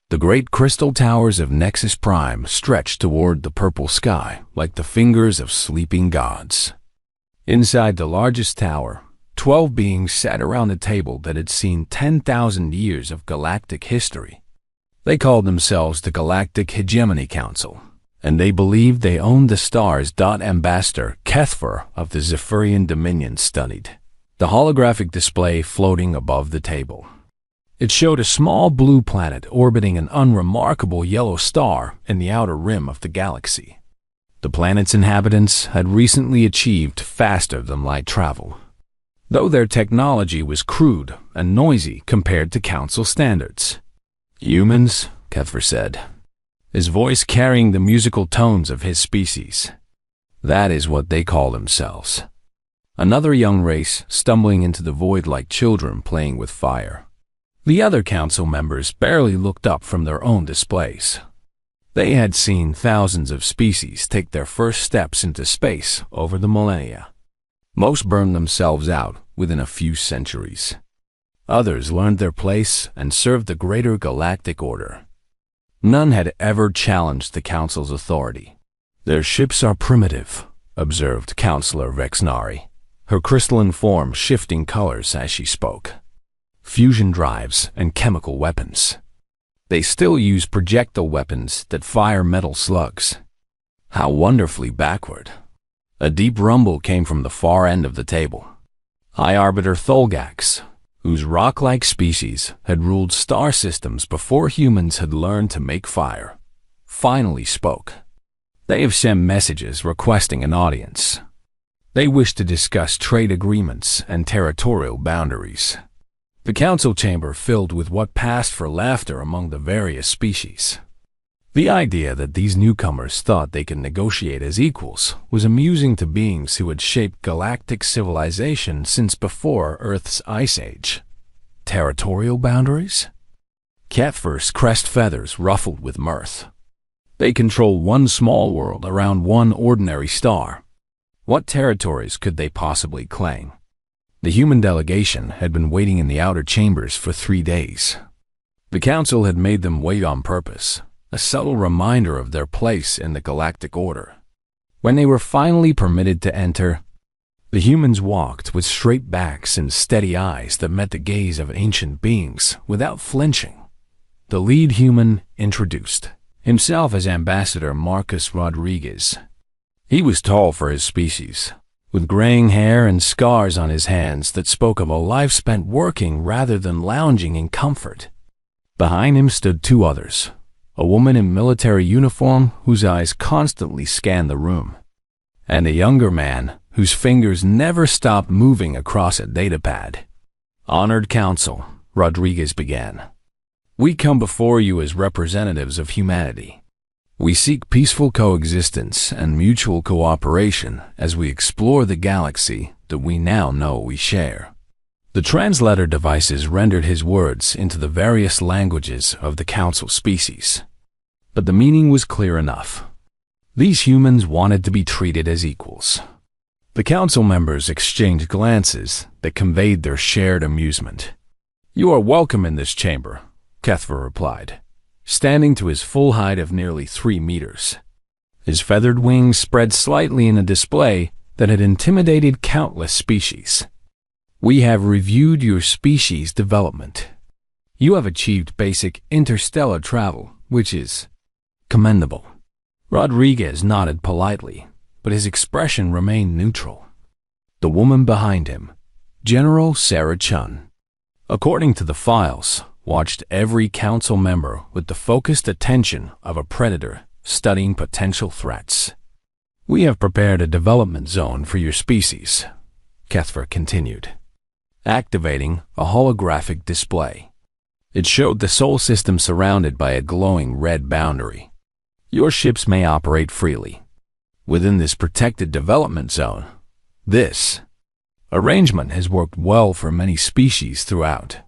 The great crystal towers of Nexus Prime stretched toward the purple sky like the fingers of sleeping gods. Inside the largest tower, 12 beings sat around a table that had seen 10,000 years of galactic history. They called themselves the Galactic Hegemony Council, and they believed they owned the stars. Ambassador Kethfer of the Zephyrian Dominion studied the holographic display floating above the table. It showed a small blue planet orbiting an unremarkable yellow star in the outer rim of the galaxy. The planet's inhabitants had recently achieved faster-than-light travel, though their technology was crude and noisy compared to Council standards. "Humans," Kethfer said, his voice carrying the musical tones of his species. "That is what they call themselves." Another young race stumbling into the void like children playing with fire. The other council members barely looked up from their own displays. They had seen thousands of species take their first steps into space over the millennia. Most burned themselves out within a few centuries. Others learned their place and served the greater galactic order. None had ever challenged the Council's authority. "Their ships are primitive," observed Counselor Vexnari, her crystalline form shifting colors as she spoke. "Fusion drives and chemical weapons. They still use projectile weapons that fire metal slugs. How wonderfully backward." A deep rumble came from the far end of the table. High Arbiter Tholgax, whose rock-like species had ruled star systems before humans had learned to make fire, finally spoke. "They have sent messages requesting an audience. They wish to discuss trade agreements and territorial boundaries." The council chamber filled with what passed for laughter among the various species. The idea that these newcomers thought they could negotiate as equals was amusing to beings who had shaped galactic civilization since before Earth's Ice Age. Territorial boundaries? Kethfer's crest feathers ruffled with mirth. They control one small world around one ordinary star. What territories could they possibly claim? The human delegation had been waiting in the outer chambers for 3 days. The council had made them wait on purpose, a subtle reminder of their place in the galactic order. When they were finally permitted to enter, the humans walked with straight backs and steady eyes that met the gaze of ancient beings without flinching. The lead human introduced himself as Ambassador Marcus Rodriguez. He was tall for his species, with graying hair and scars on his hands that spoke of a life spent working rather than lounging in comfort. Behind him stood 2 others, a woman in military uniform whose eyes constantly scanned the room, and a younger man whose fingers never stopped moving across a datapad. "Honored Council," Rodriguez began. "We come before you as representatives of humanity. We seek peaceful coexistence and mutual cooperation as we explore the galaxy that we now know we share." The translator devices rendered his words into the various languages of the Council species. But the meaning was clear enough. These humans wanted to be treated as equals. The Council members exchanged glances that conveyed their shared amusement. "You are welcome in this chamber," Kethfer replied, standing to his full height of nearly 3 meters. His feathered wings spread slightly in a display that had intimidated countless species. "We have reviewed your species development. You have achieved basic interstellar travel, which is commendable." Rodriguez nodded politely, but his expression remained neutral. The woman behind him, General Sarah Chun, according to the files, watched every council member with the focused attention of a predator studying potential threats. "We have prepared a development zone for your species," Kethfer continued, activating a holographic display. It showed the Sol system surrounded by a glowing red boundary. "Your ships may operate freely within this protected development zone. This arrangement has worked well for many species throughout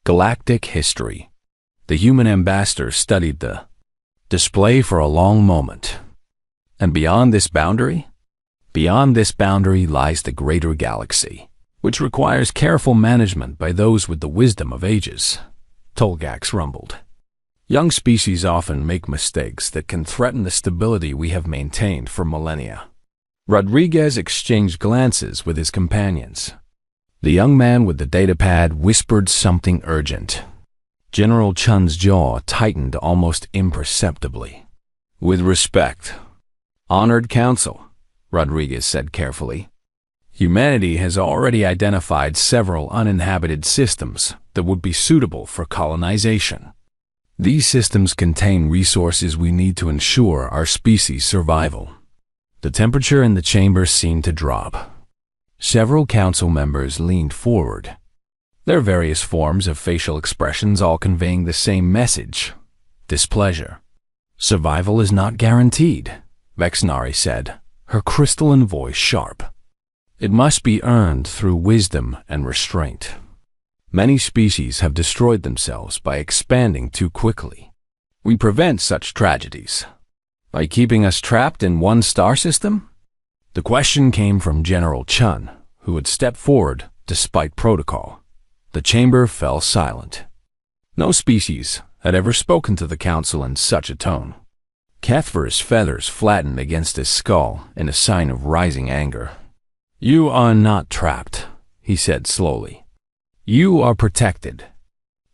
galactic history." The human ambassador studied the display for a long moment. "And beyond this boundary? Beyond this boundary lies the greater galaxy, which requires careful management by those with the wisdom of ages," Tolgax rumbled. Young species often make mistakes that can threaten the stability we have maintained for millennia. Rodriguez exchanged glances with his companions. The young man with the datapad whispered something urgent. General Chun's jaw tightened almost imperceptibly. "With respect, honored council," Rodriguez said carefully. "Humanity has already identified several uninhabited systems that would be suitable for colonization. These systems contain resources we need to ensure our species' survival." The temperature in the chamber seemed to drop. Several council members leaned forward, their various forms of facial expressions all conveying the same message: displeasure. "Survival is not guaranteed," Vexnari said, her crystalline voice sharp. "It must be earned through wisdom and restraint. Many species have destroyed themselves by expanding too quickly. We prevent such tragedies by keeping us trapped in one star system?" The question came from General Chun, who had stepped forward despite protocol. The chamber fell silent. No species had ever spoken to the council in such a tone. Kethver's feathers flattened against his skull in a sign of rising anger. "You are not trapped," he said slowly. "You are protected.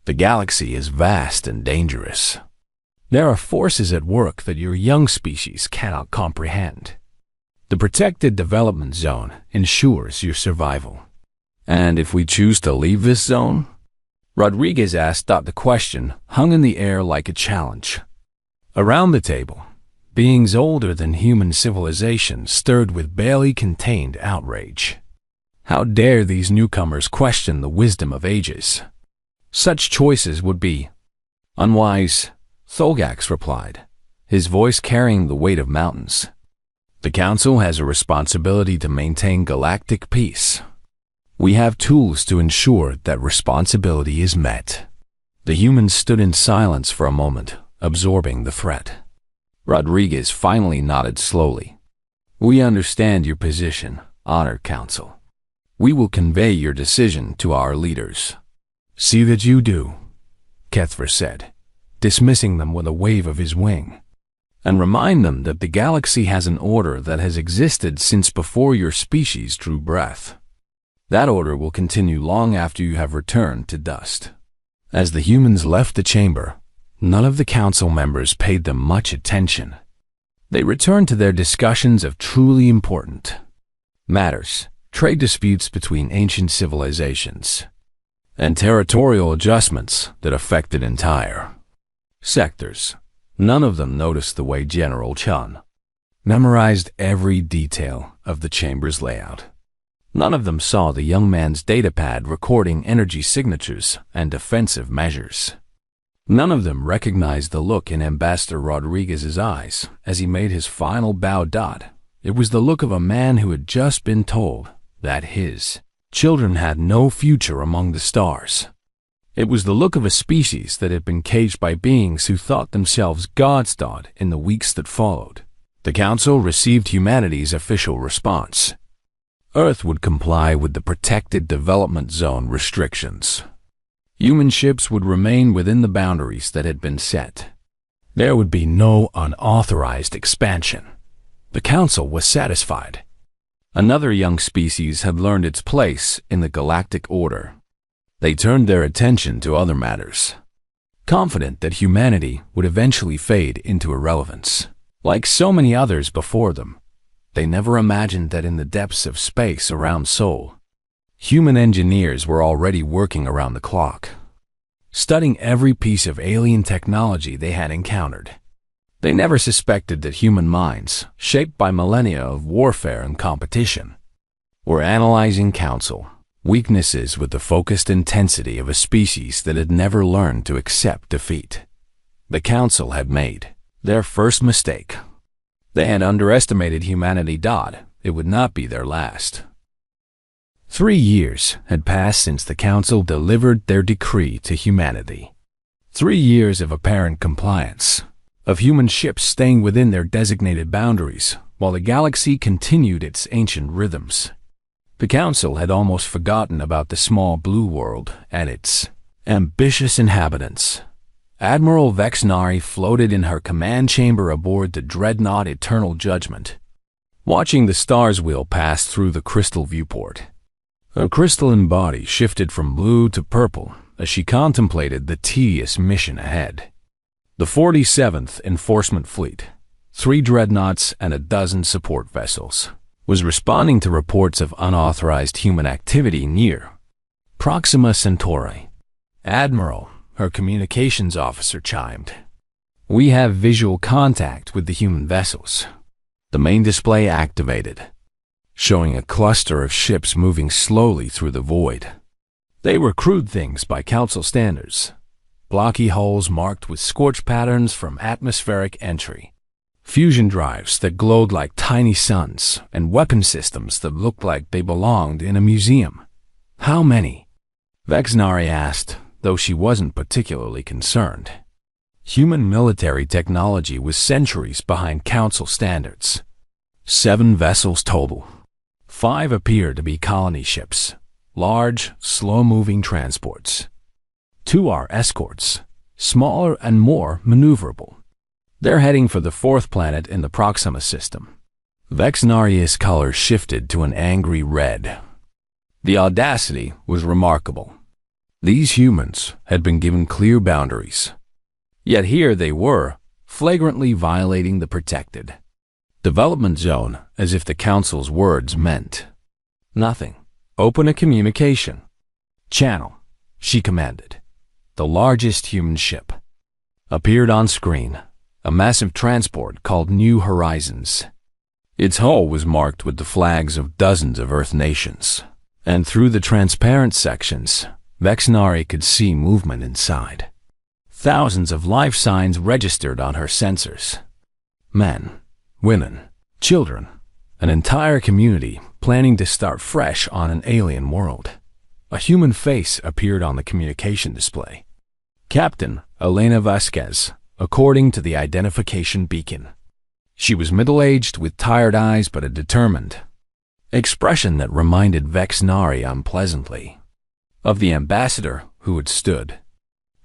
The galaxy is vast and dangerous. There are forces at work that your young species cannot comprehend. The protected development zone ensures your survival. And if we choose to leave this zone?" Rodriguez asked that the question hung in the air like a challenge. Around the table, beings older than human civilization stirred with barely contained outrage. How dare these newcomers question the wisdom of ages? Such choices would be unwise, Tholgax replied, his voice carrying the weight of mountains. "The Council has a responsibility to maintain galactic peace. We have tools to ensure that responsibility is met." The humans stood in silence for a moment, absorbing the threat. Rodriguez finally nodded slowly. "We understand your position, Honored Council. We will convey your decision to our leaders." "See that you do," Kethver said, dismissing them with a wave of his wing. "And remind them that the galaxy has an order that has existed since before your species drew breath. That order will continue long after you have returned to dust." As the humans left the chamber, none of the council members paid them much attention. They returned to their discussions of truly important matters: trade disputes between ancient civilizations, and territorial adjustments that affected entire sectors. None of them noticed the way General Chun memorized every detail of the chamber's layout. None of them saw the young man's datapad recording energy signatures and defensive measures. None of them recognized the look in Ambassador Rodriguez's eyes as he made his final bow. It was the look of a man who had just been told that his children had no future among the stars. It was the look of a species that had been caged by beings who thought themselves gods in the weeks that followed. The Council received humanity's official response. Earth would comply with the protected development zone restrictions. Human ships would remain within the boundaries that had been set. There would be no unauthorized expansion. The Council was satisfied. Another young species had learned its place in the galactic order. They turned their attention to other matters, confident that humanity would eventually fade into irrelevance. Like so many others before them, they never imagined that in the depths of space around Sol, human engineers were already working around the clock, studying every piece of alien technology they had encountered. They never suspected that human minds, shaped by millennia of warfare and competition, were analyzing Council weaknesses with the focused intensity of a species that had never learned to accept defeat. The Council had made their first mistake. They had underestimated humanity. It would not be their last. 3 years had passed since the Council delivered their decree to humanity. 3 years of apparent compliance, of human ships staying within their designated boundaries, while the galaxy continued its ancient rhythms. The Council had almost forgotten about the small blue world and its ambitious inhabitants. Admiral Vexnari floated in her command chamber aboard the dreadnought Eternal Judgment, watching the stars wheel pass through the crystal viewport. Her crystalline body shifted from blue to purple as she contemplated the tedious mission ahead. The 47th Enforcement Fleet, 3 dreadnoughts and a dozen support vessels, was responding to reports of unauthorized human activity near Proxima Centauri. "Admiral," her communications officer chimed. "We have visual contact with the human vessels." The main display activated, showing a cluster of ships moving slowly through the void. They were crude things by Council standards. Blocky hulls marked with scorch patterns from atmospheric entry, fusion drives that glowed like tiny suns, and weapon systems that looked like they belonged in a museum. "How many?" Vexnari asked, though she wasn't particularly concerned. Human military technology was centuries behind Council standards. 7 vessels total. 5 appear to be colony ships, large, slow-moving transports. 2 are escorts, smaller and more maneuverable. They're heading for the 4th planet in the Proxima system. Vexnari's color shifted to an angry red. The audacity was remarkable. These humans had been given clear boundaries. Yet here they were, flagrantly violating the protected development zone, as if the Council's words meant nothing. "Open a communication channel," she commanded. The largest human ship appeared on screen, a massive transport called New Horizons. Its hull was marked with the flags of dozens of Earth nations, and through the transparent sections, Vexnari could see movement inside. Thousands of life signs registered on her sensors. Men, women, children, an entire community planning to start fresh on an alien world. A human face appeared on the communication display. Captain Elena Vasquez, according to the identification beacon. She was middle-aged with tired eyes but a determined expression that reminded Vexnari unpleasantly of the ambassador who had stood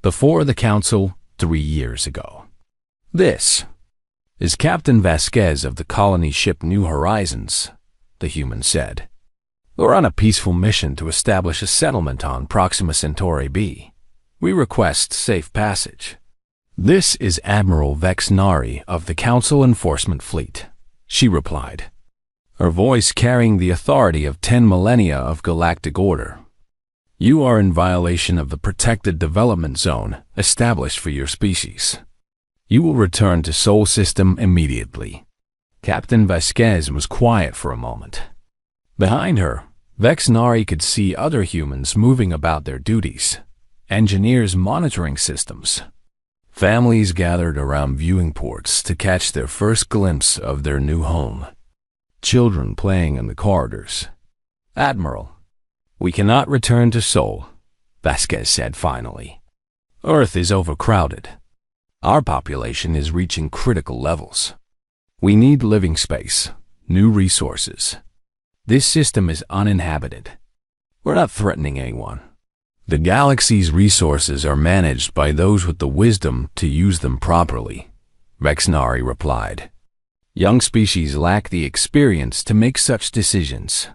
before the Council 3 years ago. "This is Captain Vasquez of the colony ship New Horizons," the human said. "We're on a peaceful mission to establish a settlement on Proxima Centauri B. We request safe passage." "This is Admiral Vexnari of the Council Enforcement Fleet," she replied, her voice carrying the authority of 10 millennia of galactic order. "You are in violation of the protected development zone established for your species. You will return to Sol System immediately." Captain Vasquez was quiet for a moment. Behind her, Vexnari could see other humans moving about their duties, engineers monitoring systems. Families gathered around viewing ports to catch their first glimpse of their new home. Children playing in the corridors. "Admiral, we cannot return to Sol," Vasquez said finally. "Earth is overcrowded. Our population is reaching critical levels. We need living space, new resources. This system is uninhabited. We're not threatening anyone. The galaxy's resources are managed by those with the wisdom to use them properly," Vexnari replied. "Young species lack the experience to make such decisions.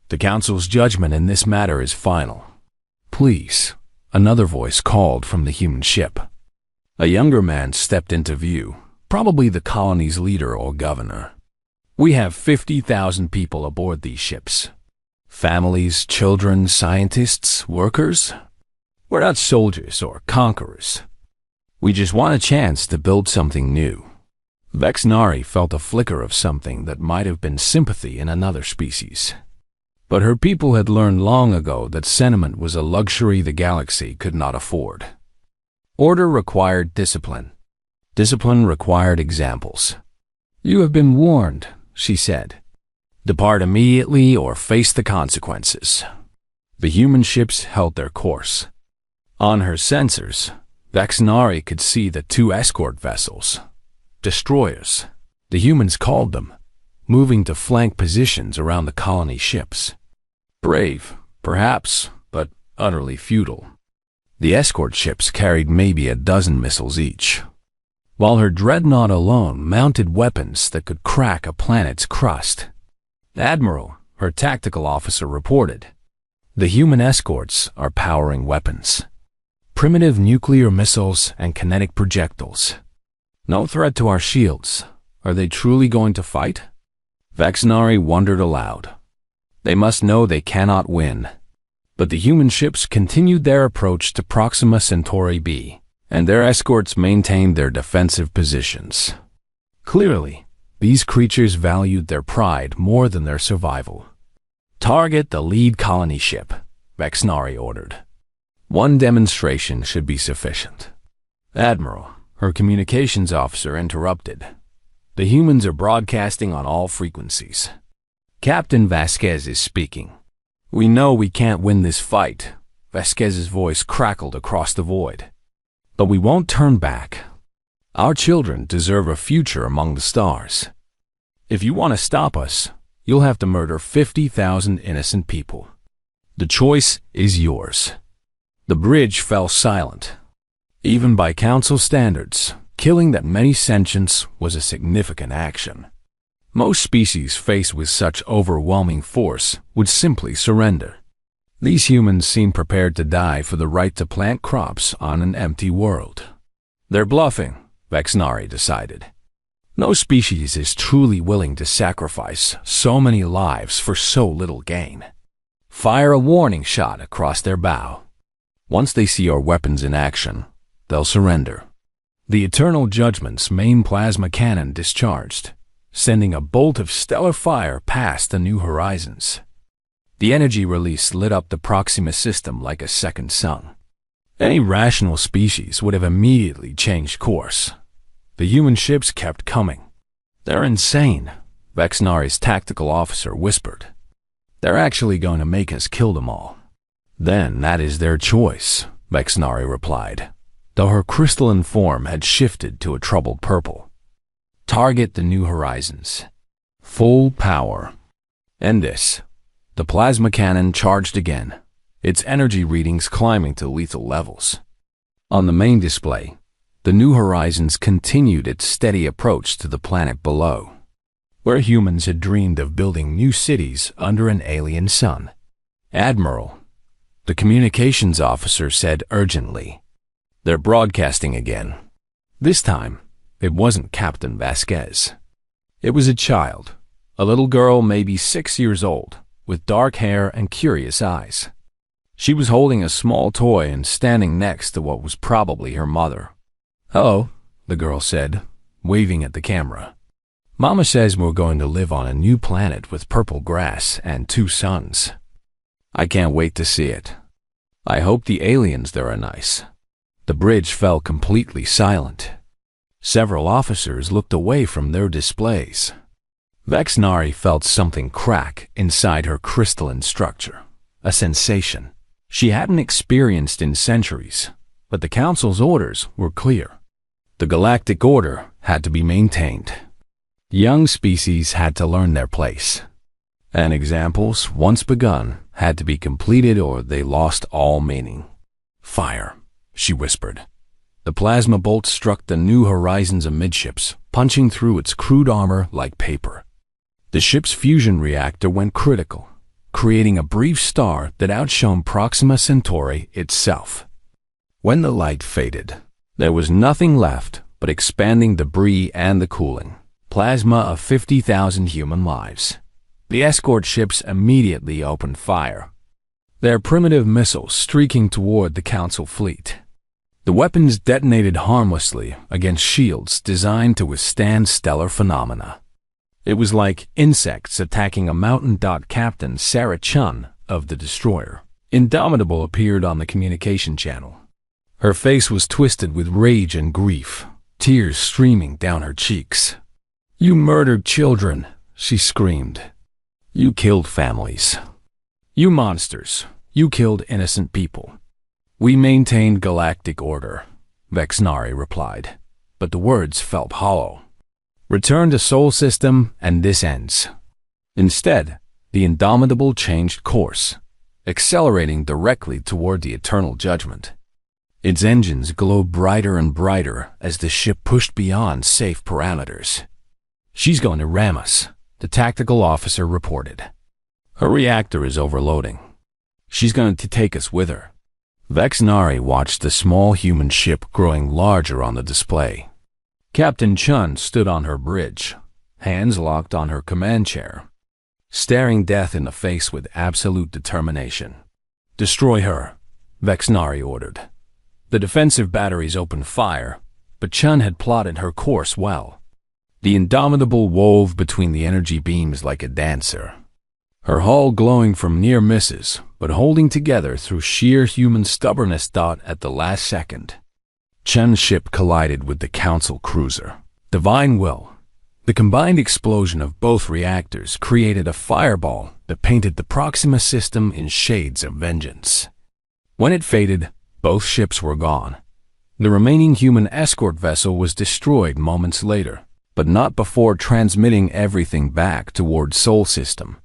The Council's judgment in this matter is final." "Please," another voice called from the human ship. A younger man stepped into view, probably the colony's leader or governor. "We have 50,000 people aboard these ships. Families, children, scientists, workers. We're not soldiers or conquerors. We just want a chance to build something new." Vexnari felt a flicker of something that might have been sympathy in another species. But her people had learned long ago that sentiment was a luxury the galaxy could not afford. Order required discipline. Discipline required examples. "You have been warned," she said. "Depart immediately or face the consequences." The human ships held their course. On her sensors, Vexnari could see the 2 escort vessels, destroyers, the humans called them, moving to flank positions around the colony ships. Brave, perhaps, but utterly futile. The escort ships carried maybe a dozen missiles each, while her dreadnought alone mounted weapons that could crack a planet's crust. "Admiral," her tactical officer reported, "the human escorts are powering weapons. Primitive nuclear missiles and kinetic projectiles. No threat to our shields. Are they truly going to fight?" Vaxnari wondered aloud. They must know they cannot win. But the human ships continued their approach to Proxima Centauri b, and their escorts maintained their defensive positions. Clearly, these creatures valued their pride more than their survival. "Target the lead colony ship," Vaxnari ordered. "One demonstration should be sufficient." "Admiral," her communications officer interrupted. "The humans are broadcasting on all frequencies. Captain Vasquez is speaking. We know we can't win this fight." Vasquez's voice crackled across the void. "But we won't turn back. Our children deserve a future among the stars. If you want to stop us, you'll have to murder 50,000 innocent people. The choice is yours." The bridge fell silent. Even by Council standards, killing that many sentients was a significant action. Most species faced with such overwhelming force would simply surrender. These humans seemed prepared to die for the right to plant crops on an empty world. "They're bluffing," Vaxnari decided. "No species is truly willing to sacrifice so many lives for so little gain. Fire a warning shot across their bow. Once they see our weapons in action, they'll surrender." The Eternal Judgment's main plasma cannon discharged, sending a bolt of stellar fire past the New Horizons. The energy release lit up the Proxima system like a second sun. Any rational species would have immediately changed course. The human ships kept coming. "They're insane," Vaxnari's tactical officer whispered. "They're actually going to make us kill them all." "Then that is their choice," Vaxnari replied, though her crystalline form had shifted to a troubled purple. "Target the New Horizons. Full power." And this. The plasma cannon charged again, its energy readings climbing to lethal levels. On the main display, the New Horizons continued its steady approach to the planet below, where humans had dreamed of building new cities under an alien sun. "Admiral," the communications officer said urgently, "they're broadcasting again." This time, it wasn't Captain Vasquez. It was a child, a little girl maybe 6 years old, with dark hair and curious eyes. She was holding a small toy and standing next to what was probably her mother. "Hello," the girl said, waving at the camera. "Mama says we're going to live on a new planet with purple grass and 2 suns. I can't wait to see it. I hope the aliens there are nice." The bridge fell completely silent. Several officers looked away from their displays. Vaxnari felt something crack inside her crystalline structure, a sensation she hadn't experienced in centuries, but the Council's orders were clear. The galactic order had to be maintained. Young species had to learn their place, and examples, once begun, had to be completed or they lost all meaning. "Fire," she whispered. The plasma bolt struck the New Horizons amidships, punching through its crude armor like paper. The ship's fusion reactor went critical, creating a brief star that outshone Proxima Centauri itself. When the light faded, there was nothing left but expanding debris and the cooling plasma of 50,000 human lives. The escort ships immediately opened fire, their primitive missiles streaking toward the Council fleet. The weapons detonated harmlessly against shields designed to withstand stellar phenomena. It was like insects attacking a mountain. Captain Sarah Chun of the destroyer, Indomitable, appeared on the communication channel. Her face was twisted with rage and grief, tears streaming down her cheeks. "You murdered children," she screamed. "You killed families. You monsters, you killed innocent people." "We maintained galactic order," Vaxnari replied, but the words felt hollow. "Return to Sol System and this ends." Instead, the Indomitable changed course, accelerating directly toward the Eternal Judgment. Its engines glowed brighter and brighter as the ship pushed beyond safe parameters. "She's going to ram us," the tactical officer reported. "Her reactor is overloading. She's going to take us with her." Vexnari watched the small human ship growing larger on the display. Captain Chun stood on her bridge, hands locked on her command chair, staring death in the face with absolute determination. "Destroy her," Vexnari ordered. The defensive batteries opened fire, but Chun had plotted her course well. The Indomitable wove between the energy beams like a dancer, her hull glowing from near misses, but holding together through sheer human stubbornness. At the last second, Chun's ship collided with the Council cruiser. Divine will. The combined explosion of both reactors created a fireball that painted the Proxima system in shades of vengeance. When it faded, both ships were gone. The remaining human escort vessel was destroyed moments later, but not before transmitting everything back toward Sol System.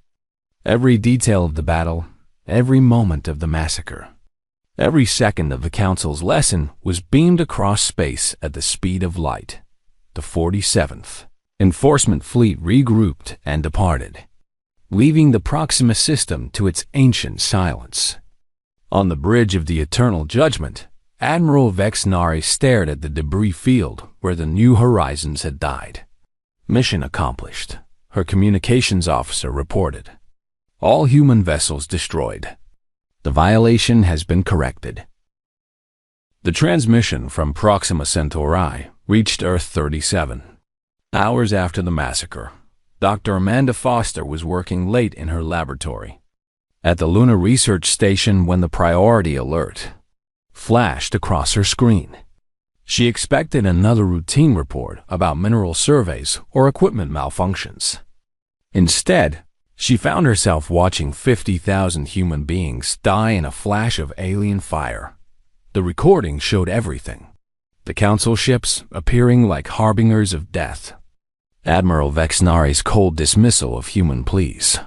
Every detail of the battle, every moment of the massacre, every second of the Council's lesson was beamed across space at the speed of light. The 47th Enforcement Fleet regrouped and departed, leaving the Proxima System to its ancient silence. On the bridge of the Eternal Judgment, Admiral Vexnari stared at the debris field where the New Horizons had died. "Mission accomplished," her communications officer reported. "All human vessels destroyed. The violation has been corrected." The transmission from Proxima Centauri reached Earth 37. Hours after the massacre, Dr. Amanda Foster was working late in her laboratory at the Lunar Research Station when the priority alert flashed across her screen. She expected another routine report about mineral surveys or equipment malfunctions. Instead, she found herself watching 50,000 human beings die in a flash of alien fire. The recording showed everything. The Council ships appearing like harbingers of death. Admiral Vexnari's cold dismissal of human pleas.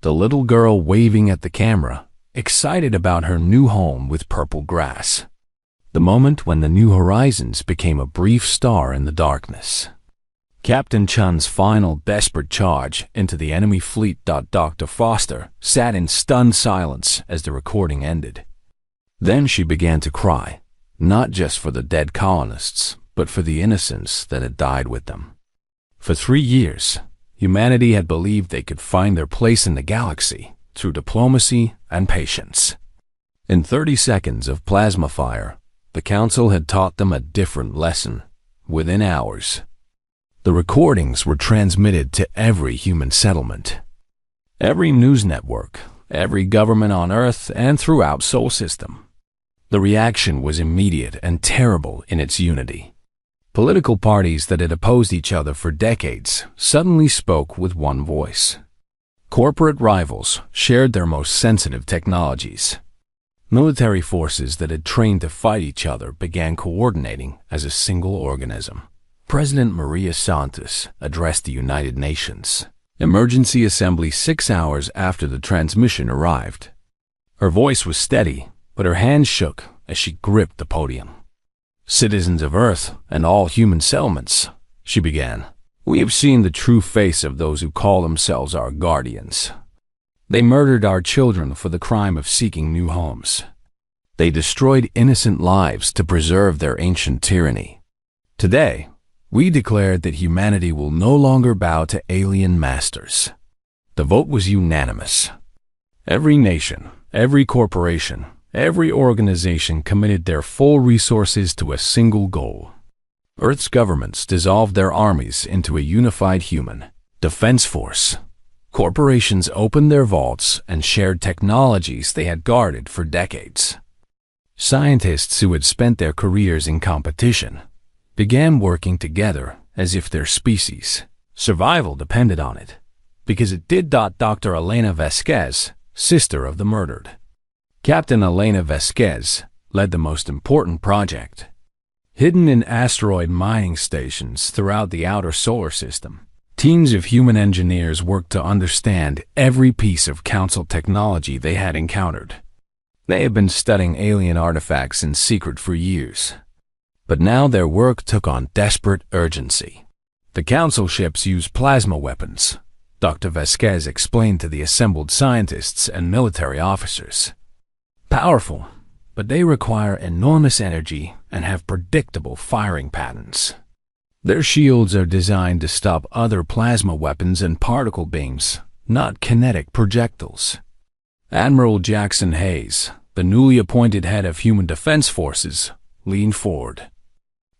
The little girl waving at the camera, excited about her new home with purple grass. The moment when the New Horizons became a brief star in the darkness. Captain Chun's final desperate charge into the enemy fleet. Dr. Foster sat in stunned silence as the recording ended. Then she began to cry, not just for the dead colonists, but for the innocents that had died with them. For 3 years, humanity had believed they could find their place in the galaxy through diplomacy and patience. In 30 seconds of plasma fire, the Council had taught them a different lesson. Within hours, the recordings were transmitted to every human settlement, every news network, every government on Earth and throughout Sol System. The reaction was immediate and terrible in its unity. Political parties that had opposed each other for decades suddenly spoke with one voice. Corporate rivals shared their most sensitive technologies. Military forces that had trained to fight each other began coordinating as a single organism. President Maria Santos addressed the United Nations Emergency Assembly 6 hours after the transmission arrived. Her voice was steady, but her hands shook as she gripped the podium. "Citizens of Earth and all human settlements," she began, "we have seen the true face of those who call themselves our guardians. They murdered our children for the crime of seeking new homes. They destroyed innocent lives to preserve their ancient tyranny. Today, we declared that humanity will no longer bow to alien masters." The vote was unanimous. Every nation, every corporation, every organization committed their full resources to a single goal. Earth's governments dissolved their armies into a unified human defense force. Corporations opened their vaults and shared technologies they had guarded for decades. Scientists who had spent their careers in competition began working together as if their species' survival depended on it, because it did. Dr. Elena Vasquez, sister of the murdered. Captain Elena Vasquez led the most important project. Hidden in asteroid mining stations throughout the outer solar system, teams of human engineers worked to understand every piece of Council technology they had encountered. They had been studying alien artifacts in secret for years. But now their work took on desperate urgency. The Council ships use plasma weapons, Dr. Vasquez explained to the assembled scientists and military officers. Powerful, but they require enormous energy and have predictable firing patterns. Their shields are designed to stop other plasma weapons and particle beams, not kinetic projectiles. Admiral Jackson Hayes, the newly appointed head of Human Defense Forces, leaned forward.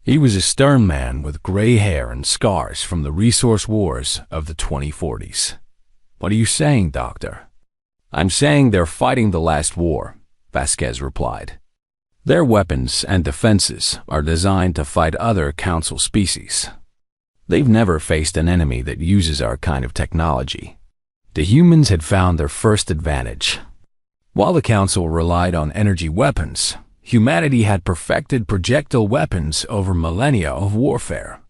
He was a stern man with gray hair and scars from the resource wars of the 2040s. "What are you saying, Doctor?" "I'm saying they're fighting the last war," Vasquez replied. "Their weapons and defenses are designed to fight other Council species. They've never faced an enemy that uses our kind of technology. The humans had found their first advantage. While the Council relied on energy weapons, humanity had perfected projectile weapons over millennia of warfare.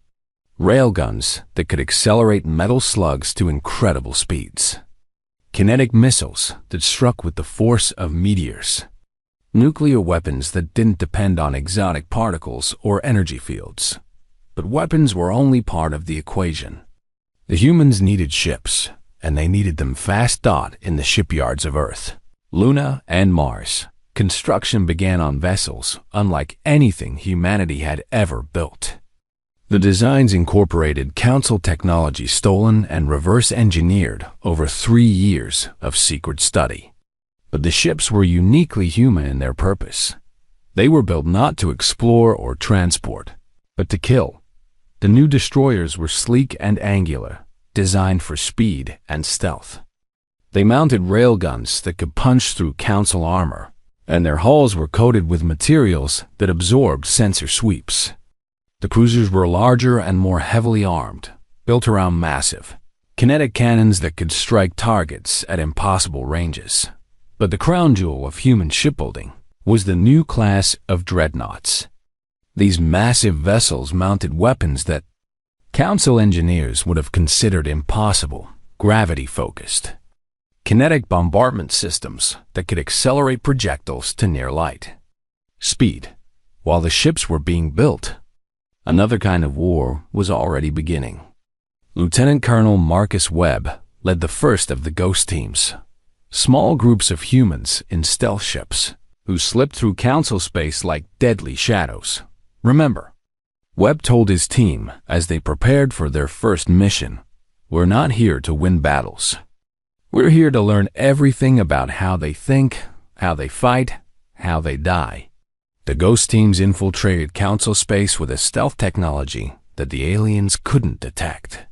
Railguns that could accelerate metal slugs to incredible speeds. Kinetic missiles that struck with the force of meteors. Nuclear weapons that didn't depend on exotic particles or energy fields. But weapons were only part of the equation. The humans needed ships, and they needed them fast. In the shipyards of Earth, Luna, and Mars, construction began on vessels unlike anything humanity had ever built. The designs incorporated Council technology stolen and reverse-engineered over 3 years of secret study. But the ships were uniquely human in their purpose. They were built not to explore or transport, but to kill. The new destroyers were sleek and angular, designed for speed and stealth. They mounted railguns that could punch through Council armor, and their hulls were coated with materials that absorbed sensor sweeps. The cruisers were larger and more heavily armed, built around massive, kinetic cannons that could strike targets at impossible ranges. But the crown jewel of human shipbuilding was the new class of dreadnoughts. These massive vessels mounted weapons that Council engineers would have considered impossible, gravity-focused. Kinetic bombardment systems that could accelerate projectiles to near light speed. While the ships were being built, another kind of war was already beginning. Lieutenant Colonel Marcus Webb led the first of the Ghost teams, small groups of humans in stealth ships who slipped through Council space like deadly shadows. Remember, Webb told his team as they prepared for their first mission, "We're not here to win battles. We're here to learn everything about how they think, how they fight, how they die." The Ghost teams infiltrated Council space with a stealth technology that the aliens couldn't detect.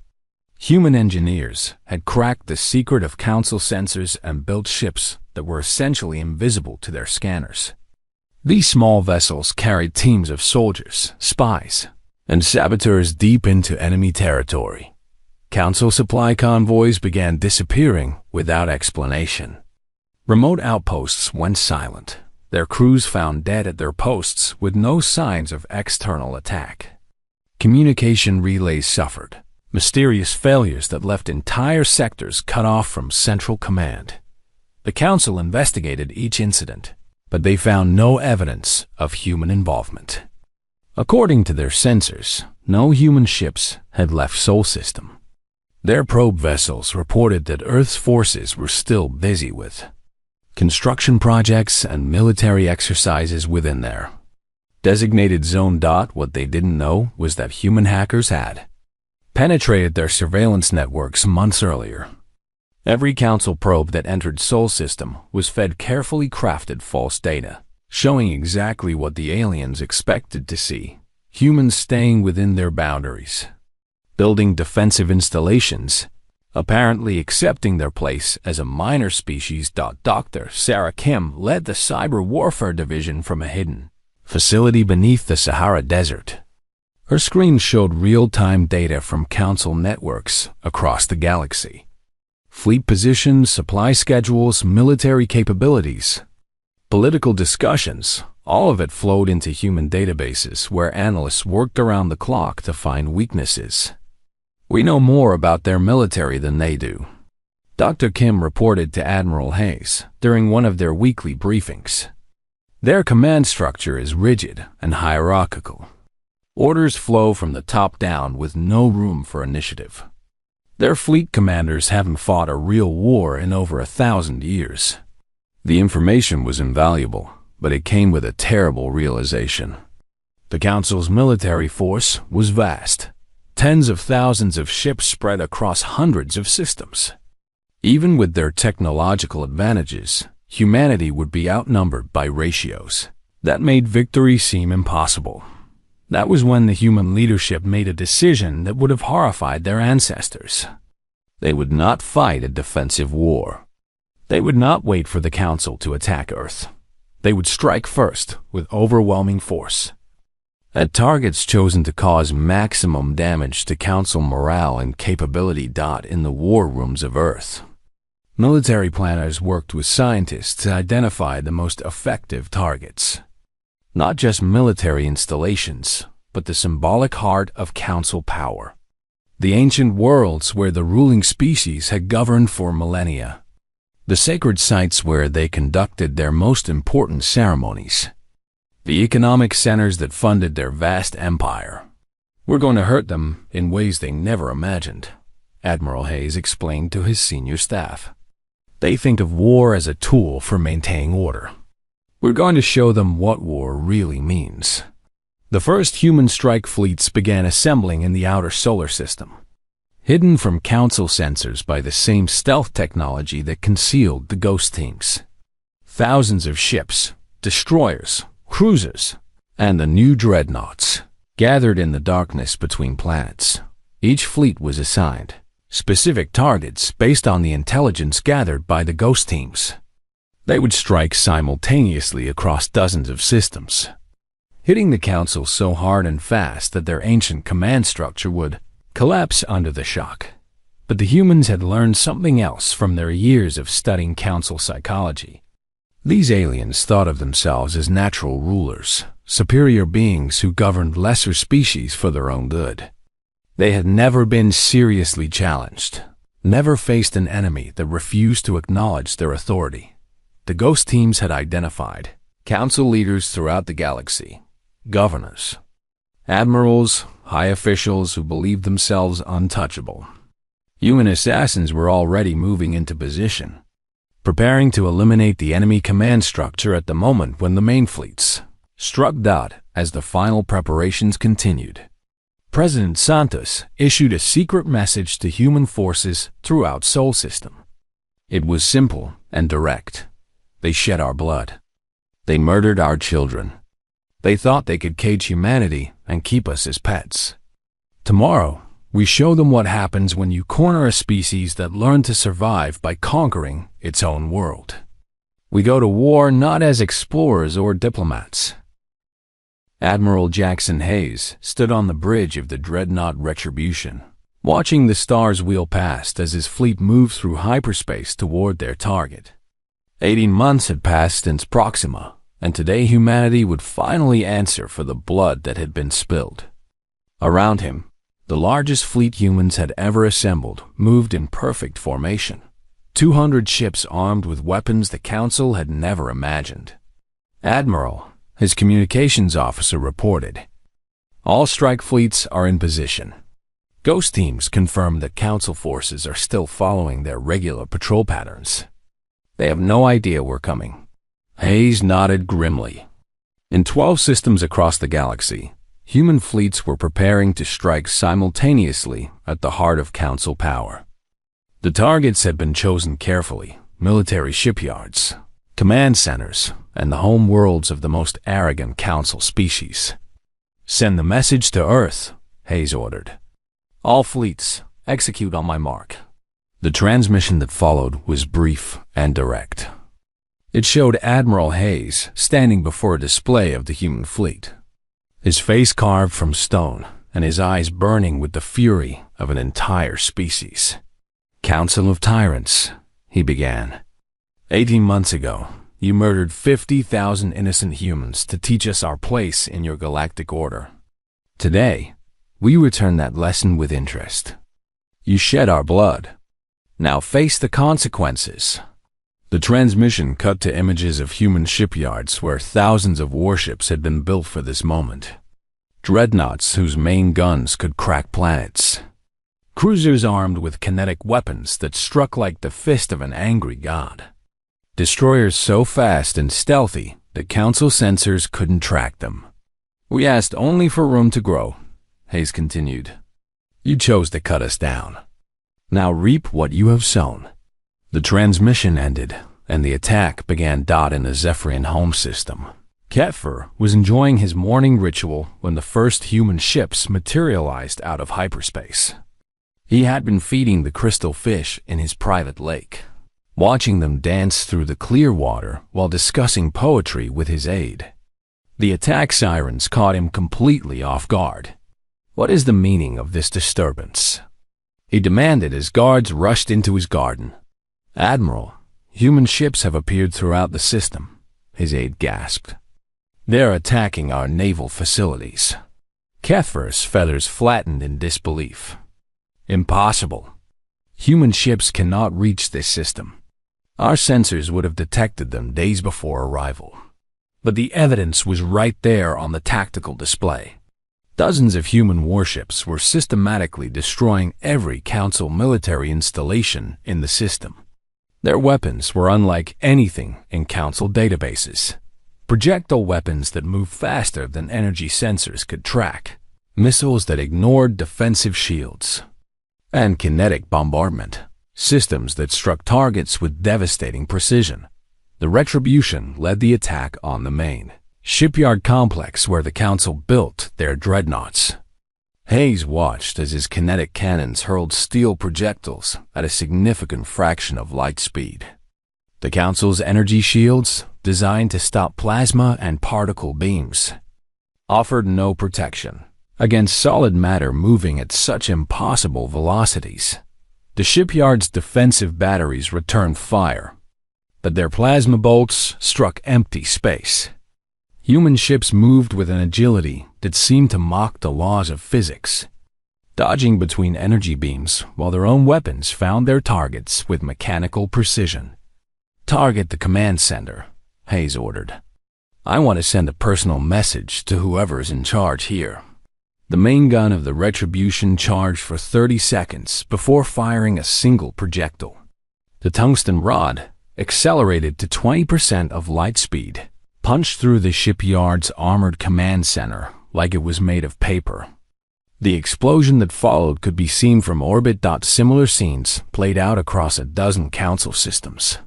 Human engineers had cracked the secret of Council sensors and built ships that were essentially invisible to their scanners. These small vessels carried teams of soldiers, spies, and saboteurs deep into enemy territory. Council supply convoys began disappearing without explanation. Remote outposts went silent. Their crews found dead at their posts with no signs of external attack. Communication relays suffered, mysterious failures that left entire sectors cut off from central command. The Council investigated each incident, but they found no evidence of human involvement. According to their sensors, no human ships had left Sol System. Their probe vessels reported that Earth's forces were still busy with construction projects and military exercises within there. Designated Zone. What they didn't know was that human hackers had penetrated their surveillance networks months earlier. Every Council probe that entered Sol System was fed carefully crafted false data, showing exactly what the aliens expected to see: humans staying within their boundaries, building defensive installations, apparently accepting their place as a minor species. Dr. Sarah Kim led the Cyber Warfare Division from a hidden facility beneath the Sahara Desert. Her screen showed real-time data from Council networks across the galaxy. Fleet positions, supply schedules, military capabilities, political discussions, all of it flowed into human databases where analysts worked around the clock to find weaknesses. "We know more about their military than they do," Dr. Kim reported to Admiral Hayes during one of their weekly briefings. Their command structure is rigid and hierarchical. Orders flow from the top down with no room for initiative. Their fleet commanders haven't fought a real war in over 1,000 years. The information was invaluable, but it came with a terrible realization. The Council's military force was vast. Tens of thousands of ships spread across hundreds of systems. Even with their technological advantages, humanity would be outnumbered by ratios. That made victory seem impossible. That was when the human leadership made a decision that would have horrified their ancestors. They would not fight a defensive war. They would not wait for the Council to attack Earth. They would strike first with overwhelming force. At targets chosen to cause maximum damage to Council morale and capability. In the war rooms of Earth, military planners worked with scientists to identify the most effective targets. Not just military installations, but the symbolic heart of Council power. The ancient worlds where the ruling species had governed for millennia. The sacred sites where they conducted their most important ceremonies. The economic centers that funded their vast empire. We're going to hurt them in ways they never imagined, Admiral Hayes explained to his senior staff. They think of war as a tool for maintaining order. We're going to show them what war really means. The first human strike fleets began assembling in the outer solar system, hidden from Council sensors by the same stealth technology that concealed the ghost teams. Thousands of ships, destroyers, cruisers, and the new dreadnoughts gathered in the darkness between planets. Each fleet was assigned specific targets based on the intelligence gathered by the ghost teams. They would strike simultaneously across dozens of systems, hitting the Council so hard and fast that their ancient command structure would collapse under the shock. But the humans had learned something else from their years of studying Council psychology. These aliens thought of themselves as natural rulers, superior beings who governed lesser species for their own good. They had never been seriously challenged, never faced an enemy that refused to acknowledge their authority. The ghost teams had identified Council leaders throughout the galaxy, governors, admirals, high officials who believed themselves untouchable. Human assassins were already moving into position, preparing to eliminate the enemy command structure at the moment when the main fleets struck. As the final preparations continued, President Santos issued a secret message to human forces throughout Sol System. It was simple and direct. They shed our blood. They murdered our children. They thought they could cage humanity and keep us as pets. Tomorrow, we show them what happens when you corner a species that learned to survive by conquering its own world. We go to war not as explorers or diplomats. Admiral Jackson Hayes stood on the bridge of the dreadnought Retribution, watching the stars wheel past as his fleet moved through hyperspace toward their target. 18 months had passed since Proxima, and today humanity would finally answer for the blood that had been spilled. Around him, the largest fleet humans had ever assembled moved in perfect formation. 200 ships armed with weapons the Council had never imagined. Admiral, his communications officer, reported, "All strike fleets are in position." Ghost teams confirmed that Council forces are still following their regular patrol patterns. They have no idea we're coming. Hayes nodded grimly. In 12 systems across the galaxy, human fleets were preparing to strike simultaneously at the heart of Council power. The targets had been chosen carefully: military shipyards, command centers, and the home worlds of the most arrogant Council species. "Send the message to Earth," Hayes ordered. "All fleets, execute on my mark." The transmission that followed was brief and direct. It showed Admiral Hayes standing before a display of the human fleet, his face carved from stone and his eyes burning with the fury of an entire species. "Council of Tyrants," he began. 18 months ago, you murdered 50,000 innocent humans to teach us our place in your galactic order. Today, we return that lesson with interest. You shed our blood. Now face the consequences." The transmission cut to images of human shipyards where thousands of warships had been built for this moment. Dreadnoughts whose main guns could crack planets. Cruisers armed with kinetic weapons that struck like the fist of an angry god. Destroyers so fast and stealthy that Council sensors couldn't track them. "We asked only for room to grow," Hayes continued. "You chose to cut us down. Now reap what you have sown." The transmission ended, and the attack began. In the Zephyrian home system, Ketfer was enjoying his morning ritual when the first human ships materialized out of hyperspace. He had been feeding the crystal fish in his private lake, watching them dance through the clear water while discussing poetry with his aide. The attack sirens caught him completely off guard. "What is the meaning of this disturbance?" he demanded as guards rushed into his garden. "Admiral, human ships have appeared throughout the system," his aide gasped. "They're attacking our naval facilities." Ketfer's feathers flattened in disbelief. "Impossible. Human ships cannot reach this system. Our sensors would have detected them days before arrival." But the evidence was right there on the tactical display. Dozens of human warships were systematically destroying every Council military installation in the system. Their weapons were unlike anything in Council databases. Projectile weapons that moved faster than energy sensors could track, missiles that ignored defensive shields, and kinetic bombardment, systems that struck targets with devastating precision. The Retribution led the attack on the main shipyard complex where the Council built their dreadnoughts. Hayes watched as his kinetic cannons hurled steel projectiles at a significant fraction of light speed. The Council's energy shields, designed to stop plasma and particle beams, offered no protection against solid matter moving at such impossible velocities. The shipyard's defensive batteries returned fire, but their plasma bolts struck empty space. Human ships moved with an agility that seemed to mock the laws of physics, dodging between energy beams while their own weapons found their targets with mechanical precision. "Target the command center," Hayes ordered. "I want to send a personal message to whoever's in charge here." The main gun of the Retribution charged for 30 seconds before firing a single projectile. The tungsten rod, accelerated to 20% of light speed, punched through the shipyard's armored command center like it was made of paper. The explosion that followed could be seen from orbit. Similar scenes played out across a dozen Council systems.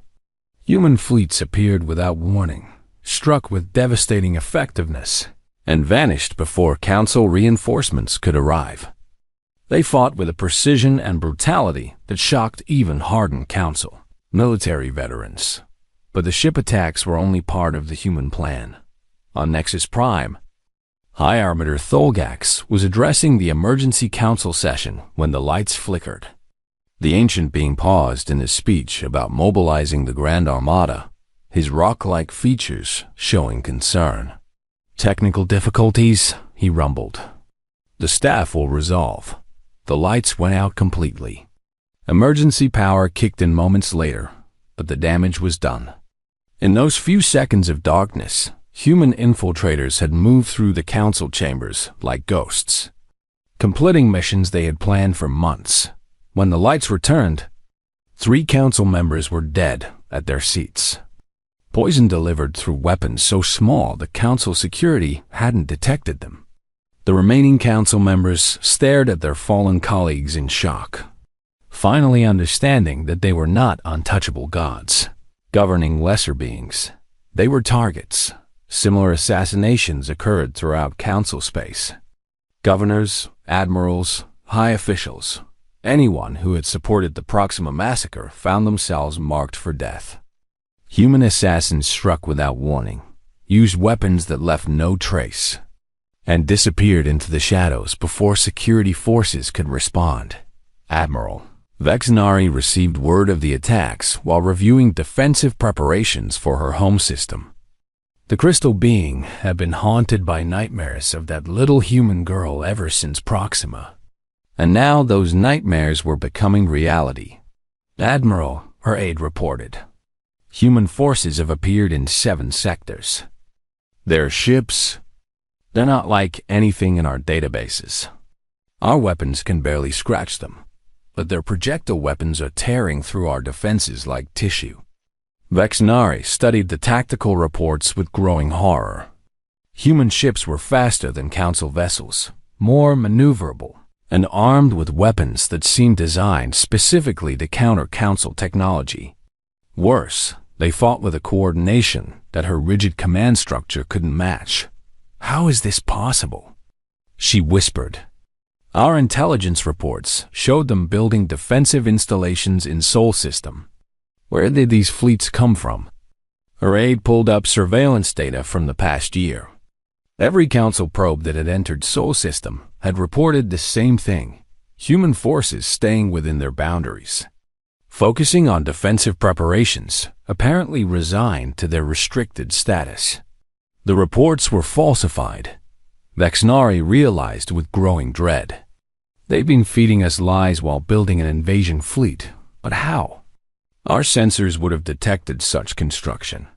Human fleets appeared without warning, struck with devastating effectiveness, and vanished before Council reinforcements could arrive. They fought with a precision and brutality that shocked even hardened Council military veterans. But the ship attacks were only part of the human plan. On Nexus Prime, High Arbiter Tholgax was addressing the emergency Council session when the lights flickered. The ancient being paused in his speech about mobilizing the Grand Armada, his rock-like features showing concern. "Technical difficulties," he rumbled. "The staff will resolve." The lights went out completely. Emergency power kicked in moments later, but the damage was done. In those few seconds of darkness, human infiltrators had moved through the Council chambers like ghosts, completing missions they had planned for months. When the lights returned, 3 Council members were dead at their seats. Poison delivered through weapons so small that Council security hadn't detected them. The remaining Council members stared at their fallen colleagues in shock, finally understanding that they were not untouchable gods governing lesser beings. They were targets. Similar assassinations occurred throughout Council space. Governors, admirals, high officials, anyone who had supported the Proxima massacre found themselves marked for death. Human assassins struck without warning, used weapons that left no trace, and disappeared into the shadows before security forces could respond. Admiral Vexnari received word of the attacks while reviewing defensive preparations for her home system. The crystal being had been haunted by nightmares of that little human girl ever since Proxima, and now those nightmares were becoming reality. "Admiral," her aide reported, Human forces have appeared in 7 sectors. Their ships, they're not like anything in our databases. Our weapons can barely scratch them, but their projectile weapons are tearing through our defenses like tissue. Vexnari studied the tactical reports with growing horror. Human ships were faster than Council vessels, more maneuverable, and armed with weapons that seemed designed specifically to counter Council technology. Worse, they fought with a coordination that her rigid command structure couldn't match. "How is this possible?" she whispered. "Our intelligence reports showed them building defensive installations in Sol System. Where did these fleets come from?" Her aide pulled up surveillance data from the past year. Every Council probe that had entered Sol System had reported the same thing: human forces staying within their boundaries, focusing on defensive preparations, apparently resigned to their restricted status. The reports were falsified. Vexnari realized with growing dread. They've been feeding us lies while building an invasion fleet, but how? Our sensors would have detected such construction.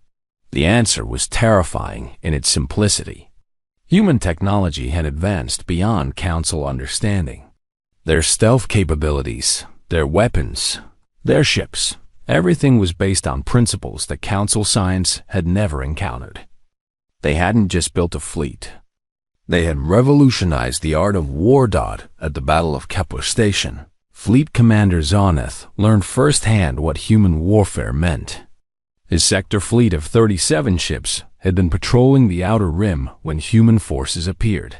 The answer was terrifying in its simplicity. Human technology had advanced beyond Council understanding. Their stealth capabilities, their weapons, their ships, everything was based on principles that Council science had never encountered. They hadn't just built a fleet. They had revolutionized the art of war. At the Battle of Kepler Station, Fleet Commander Zarneth learned firsthand what human warfare meant. His sector fleet of 37 ships had been patrolling the outer rim when human forces appeared.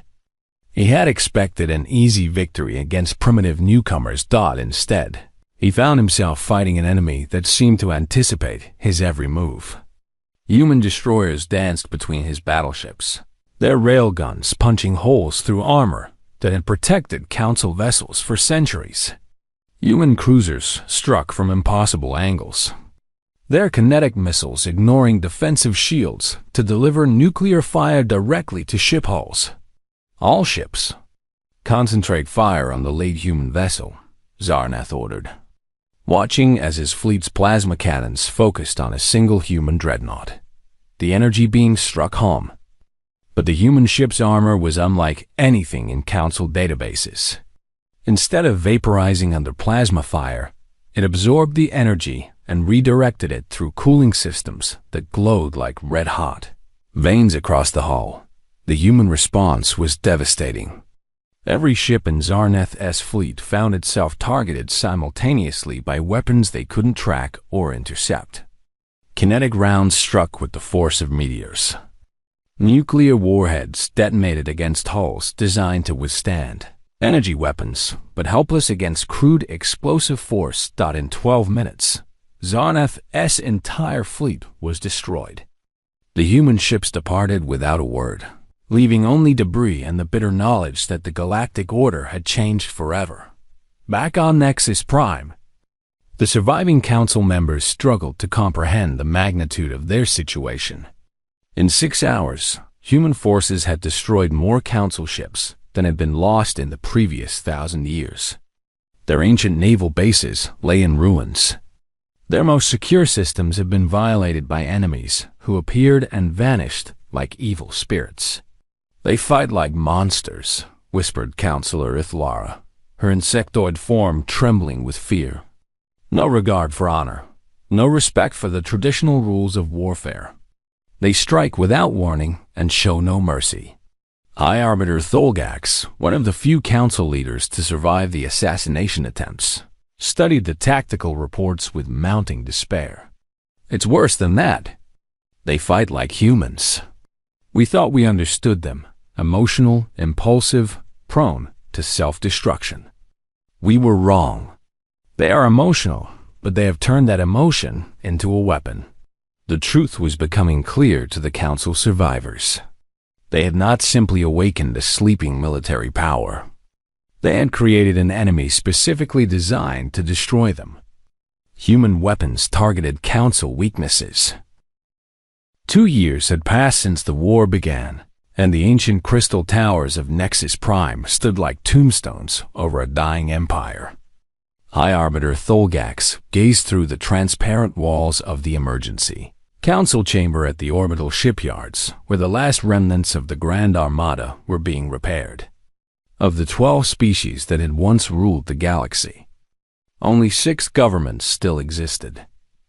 He had expected an easy victory against primitive newcomers. Instead, he found himself fighting an enemy that seemed to anticipate his every move. Human destroyers danced between his battleships, their railguns punching holes through armor that had protected Council vessels for centuries. Human cruisers struck from impossible angles, their kinetic missiles ignoring defensive shields to deliver nuclear fire directly to ship hulls. "All ships, concentrate fire on the late human vessel," Zarneth ordered, watching as his fleet's plasma cannons focused on a single human dreadnought. The energy beam struck home, but the human ship's armor was unlike anything in Council databases. Instead of vaporizing under plasma fire, it absorbed the energy and redirected it through cooling systems that glowed like red-hot veins across the hull. The human response was devastating. Every ship in Zarneth's fleet found itself targeted simultaneously by weapons they couldn't track or intercept. Kinetic rounds struck with the force of meteors. Nuclear warheads detonated against hulls designed to withstand energy weapons, but helpless against crude explosive force. In 12 minutes, Zarneth's entire fleet was destroyed. The human ships departed without a word, leaving only debris and the bitter knowledge that the Galactic Order had changed forever. Back on Nexus Prime, the surviving Council members struggled to comprehend the magnitude of their situation. In 6 hours, human forces had destroyed more Council ships than had been lost in the previous 1,000 years. Their ancient naval bases lay in ruins. Their most secure systems had been violated by enemies who appeared and vanished like evil spirits. "They fight like monsters," whispered Counselor Ithlara, her insectoid form trembling with fear. "No regard for honor, no respect for the traditional rules of warfare. They strike without warning and show no mercy." High Arbiter Tholgax, one of the few Council leaders to survive the assassination attempts, studied the tactical reports with mounting despair. "It's worse than that. They fight like humans. We thought we understood them, emotional, impulsive, prone to self-destruction. We were wrong. They are emotional, but they have turned that emotion into a weapon." The truth was becoming clear to the Council survivors. They had not simply awakened a sleeping military power. They had created an enemy specifically designed to destroy them. Human weapons targeted Council weaknesses. 2 years had passed since the war began, and the ancient crystal towers of Nexus Prime stood like tombstones over a dying empire. High Arbiter Tholgax gazed through the transparent walls of the emergency council chamber at the orbital shipyards, where the last remnants of the Grand Armada were being repaired. Of the 12 species that had once ruled the galaxy, only 6 governments still existed.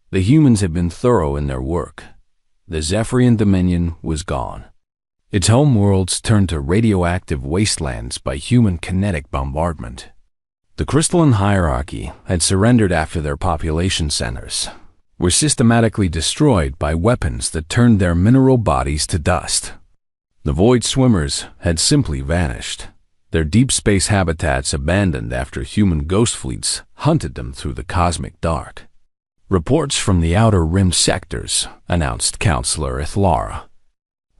The humans had been thorough in their work. The Zephyrian Dominion was gone. Its homeworlds turned to radioactive wastelands by human kinetic bombardment. The crystalline hierarchy had surrendered after their population centers were systematically destroyed by weapons that turned their mineral bodies to dust. The void swimmers had simply vanished, their deep space habitats abandoned after human ghost fleets hunted them through the cosmic dark. Reports from the outer rim sectors, announced Counselor Ithlara,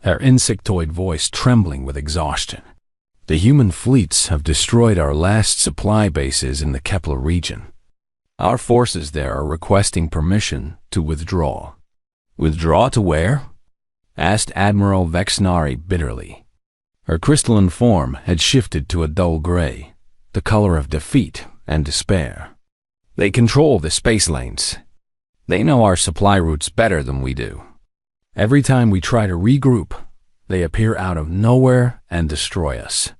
her insectoid voice trembling with exhaustion. The human fleets have destroyed our last supply bases in the Kepler region. Our forces there are requesting permission to withdraw. Withdraw to where? Asked Admiral Vexnari bitterly. Her crystalline form had shifted to a dull gray, the color of defeat and despair. They control the space lanes. They know our supply routes better than we do. Every time we try to regroup, they appear out of nowhere and destroy us.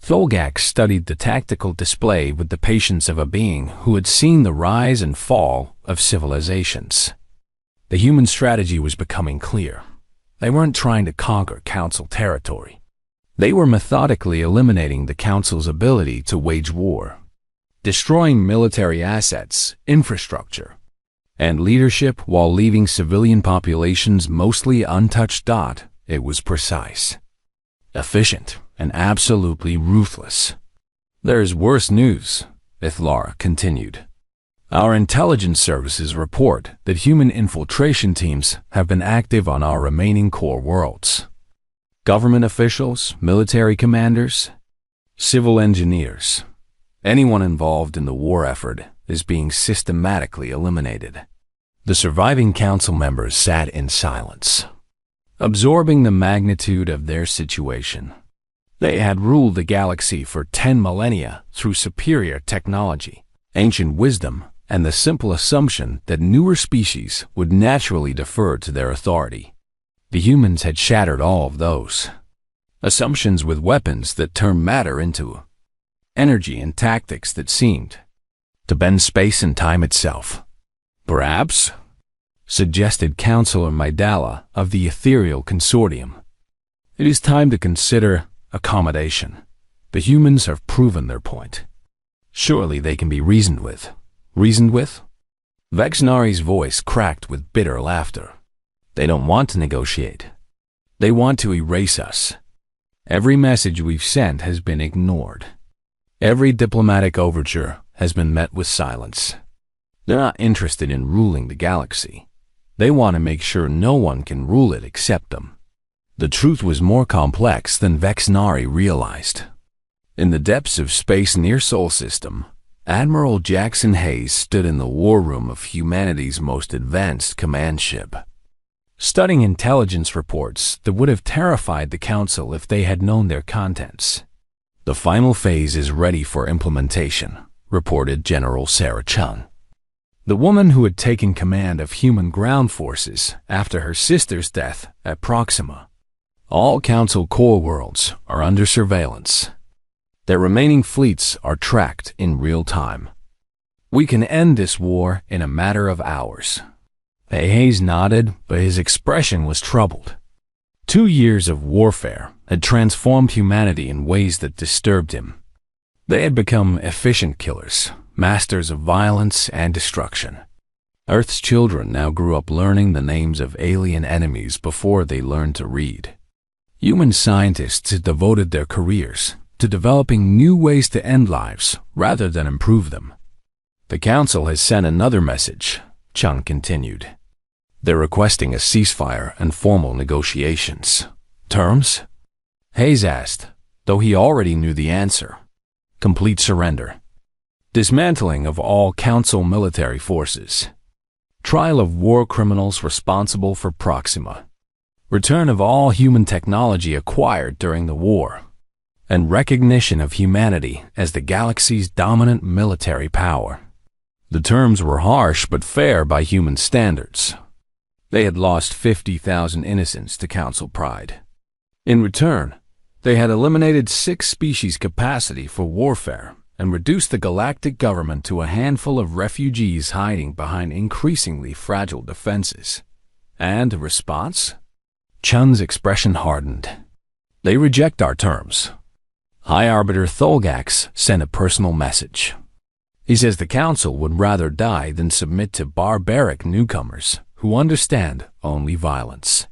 Tholgax studied the tactical display with the patience of a being who had seen the rise and fall of civilizations. The human strategy was becoming clear. They weren't trying to conquer Council territory. They were methodically eliminating the Council's ability to wage war, destroying military assets, infrastructure, and leadership while leaving civilian populations mostly untouched. It was precise, efficient, and absolutely ruthless. There's worse news, Ithlara continued. Our intelligence services report that human infiltration teams have been active on our remaining core worlds. Government officials, military commanders, civil engineers, anyone involved in the war effort is being systematically eliminated. The surviving council members sat in silence, absorbing the magnitude of their situation. They had ruled the galaxy for 10 millennia through superior technology, ancient wisdom, and the simple assumption that newer species would naturally defer to their authority. The humans had shattered all of those assumptions with weapons that turned matter into energy and tactics that seemed to bend space and time itself. Perhaps, suggested Counselor Maidala of the Ethereal Consortium, it is time to consider accommodation. The humans have proven their point. Surely they can be reasoned with. Reasoned with? Vexnari's voice cracked with bitter laughter. They don't want to negotiate. They want to erase us. Every message we've sent has been ignored. Every diplomatic overture has been met with silence. They're not interested in ruling the galaxy. They want to make sure no one can rule it except them. The truth was more complex than Vexnari realized. In the depths of space near Sol System, Admiral Jackson Hayes stood in the war room of humanity's most advanced command ship, studying intelligence reports that would have terrified the Council if they had known their contents. The final phase is ready for implementation, reported General Sarah Chun, the woman who had taken command of human ground forces after her sister's death at Proxima. All Council core worlds are under surveillance. Their remaining fleets are tracked in real time. We can end this war in a matter of hours. Hayes nodded, but his expression was troubled. 2 years of warfare had transformed humanity in ways that disturbed him. They had become efficient killers, masters of violence and destruction. Earth's children now grew up learning the names of alien enemies before they learned to read. Human scientists had devoted their careers to developing new ways to end lives rather than improve them. The Council has sent another message, Chung continued. They're requesting a ceasefire and formal negotiations. Terms? Hayes asked, though he already knew the answer. Complete surrender. Dismantling of all Council military forces. Trial of war criminals responsible for Proxima. Return of all human technology acquired during the war. And recognition of humanity as the galaxy's dominant military power. The terms were harsh but fair by human standards. They had lost 50,000 innocents to Council pride. In return, they had eliminated 6 species' capacity for warfare and reduced the galactic government to a handful of refugees hiding behind increasingly fragile defenses. And the response? Chun's expression hardened. They reject our terms. High Arbiter Tholgax sent a personal message. He says the Council would rather die than submit to barbaric newcomers who understand only violence.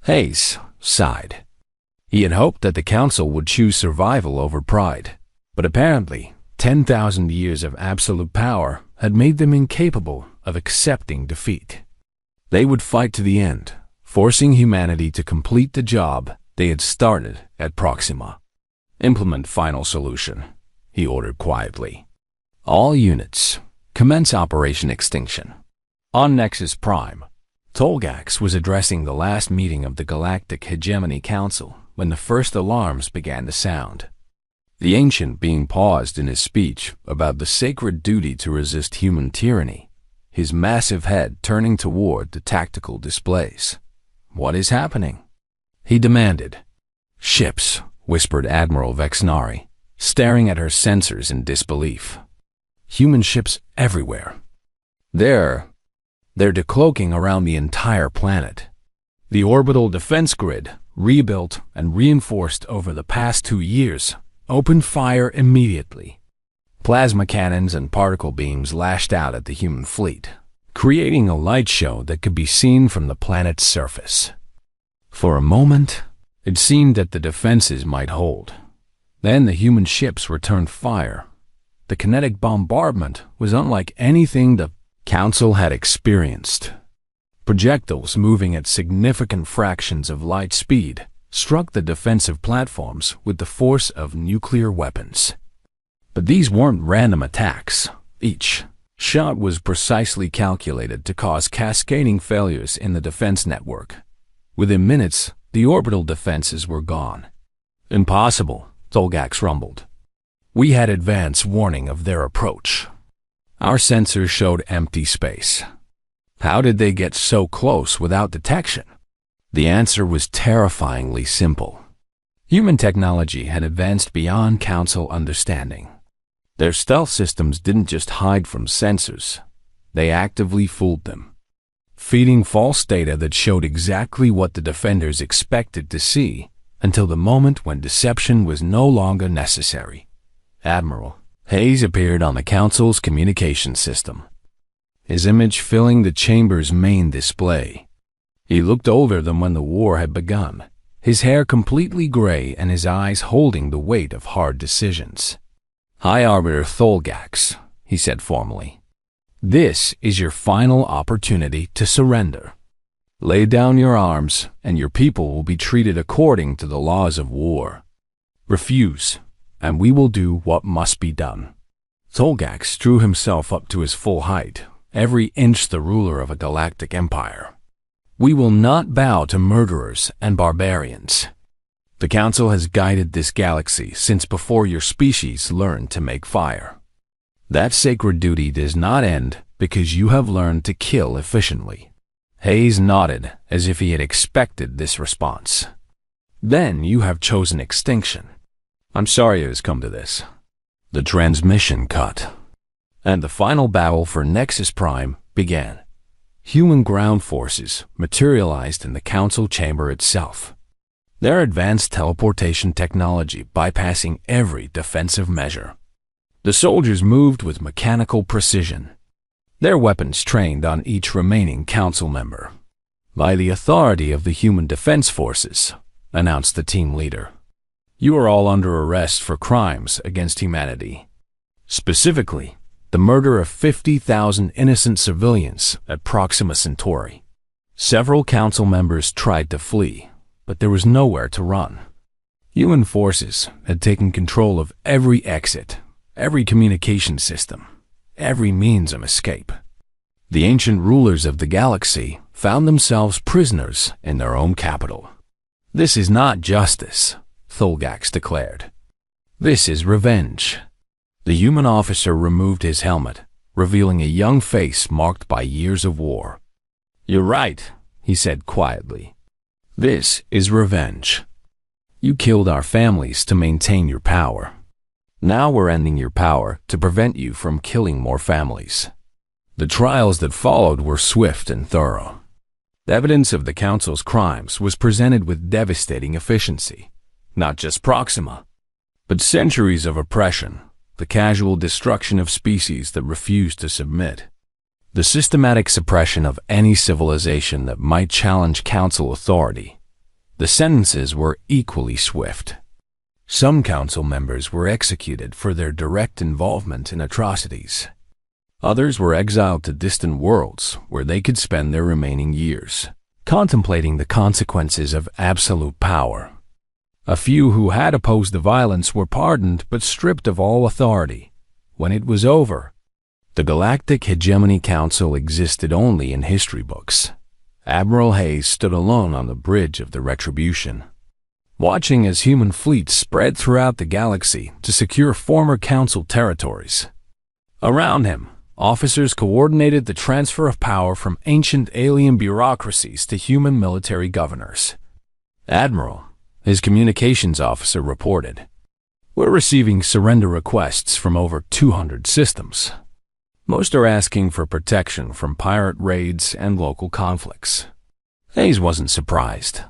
Hayes sighed. He had hoped that the Council would choose survival over pride, but apparently 10,000 years of absolute power had made them incapable of accepting defeat. They would fight to the end, forcing humanity to complete the job they had started at Proxima. Implement final solution, he ordered quietly. All units, commence Operation Extinction. On Nexus Prime, Tolgax was addressing the last meeting of the Galactic Hegemony Council when the first alarms began to sound. The Ancient being paused in his speech about the sacred duty to resist human tyranny, his massive head turning toward the tactical displays. "What is happening?" he demanded. "Ships," whispered Admiral Vexnari, staring at her sensors in disbelief. "Human ships everywhere. They're decloaking around the entire planet. The orbital defense grid, rebuilt and reinforced over the past 2 years, opened fire immediately. Plasma cannons and particle beams lashed out at the human fleet, creating a light show that could be seen from the planet's surface. For a moment, it seemed that the defenses might hold. Then the human ships returned fire. The kinetic bombardment was unlike anything the Council had experienced. Projectiles moving at significant fractions of light speed struck the defensive platforms with the force of nuclear weapons. But these weren't random attacks. Each shot was precisely calculated to cause cascading failures in the defense network. Within minutes, the orbital defenses were gone. "Impossible," Tolgax rumbled. "We had advance warning of their approach. Our sensors showed empty space. How did they get so close without detection?" The answer was terrifyingly simple. Human technology had advanced beyond Council understanding. Their stealth systems didn't just hide from sensors. They actively fooled them, feeding false data that showed exactly what the defenders expected to see until the moment when deception was no longer necessary. Admiral Hayes appeared on the Council's communication system, his image filling the chamber's main display. He looked older than when the war had begun, his hair completely gray and his eyes holding the weight of hard decisions. "High Arbiter Tholgax," he said formally, "this is your final opportunity to surrender. Lay down your arms, and your people will be treated according to the laws of war. Refuse, and we will do what must be done." Tolgax drew himself up to his full height, every inch the ruler of a galactic empire. "We will not bow to murderers and barbarians. The Council has guided this galaxy since before your species learned to make fire. That sacred duty does not end because you have learned to kill efficiently." Hayes nodded as if he had expected this response. "Then you have chosen extinction. I'm sorry it has come to this." The transmission cut, and the final battle for Nexus Prime began. Human ground forces materialized in the Council chamber itself, their advanced teleportation technology bypassing every defensive measure. The soldiers moved with mechanical precision, their weapons trained on each remaining Council member. "By the authority of the Human Defense Forces," announced the team leader, "you are all under arrest for crimes against humanity. Specifically, the murder of 50,000 innocent civilians at Proxima Centauri." Several Council members tried to flee, but there was nowhere to run. Human forces had taken control of every exit, every communication system, every means of escape. The ancient rulers of the galaxy found themselves prisoners in their own capital. "This is not justice," Tholgax declared. "This is revenge." The human officer removed his helmet, revealing a young face marked by years of war. "You're right," he said quietly. "This is revenge. You killed our families to maintain your power. Now we're ending your power to prevent you from killing more families." The trials that followed were swift and thorough. The evidence of the Council's crimes was presented with devastating efficiency. Not just Proxima, but centuries of oppression, the casual destruction of species that refused to submit, the systematic suppression of any civilization that might challenge Council authority. The sentences were equally swift. Some Council members were executed for their direct involvement in atrocities. Others were exiled to distant worlds where they could spend their remaining years, contemplating the consequences of absolute power. A few who had opposed the violence were pardoned but stripped of all authority. When it was over, the Galactic Hegemony Council existed only in history books. Admiral Hayes stood alone on the bridge of the Retribution, watching as human fleets spread throughout the galaxy to secure former Council territories. Around him, officers coordinated the transfer of power from ancient alien bureaucracies to human military governors. "Admiral," his communications officer reported, "we're receiving surrender requests from over 200 systems. Most are asking for protection from pirate raids and local conflicts." Hayes wasn't surprised.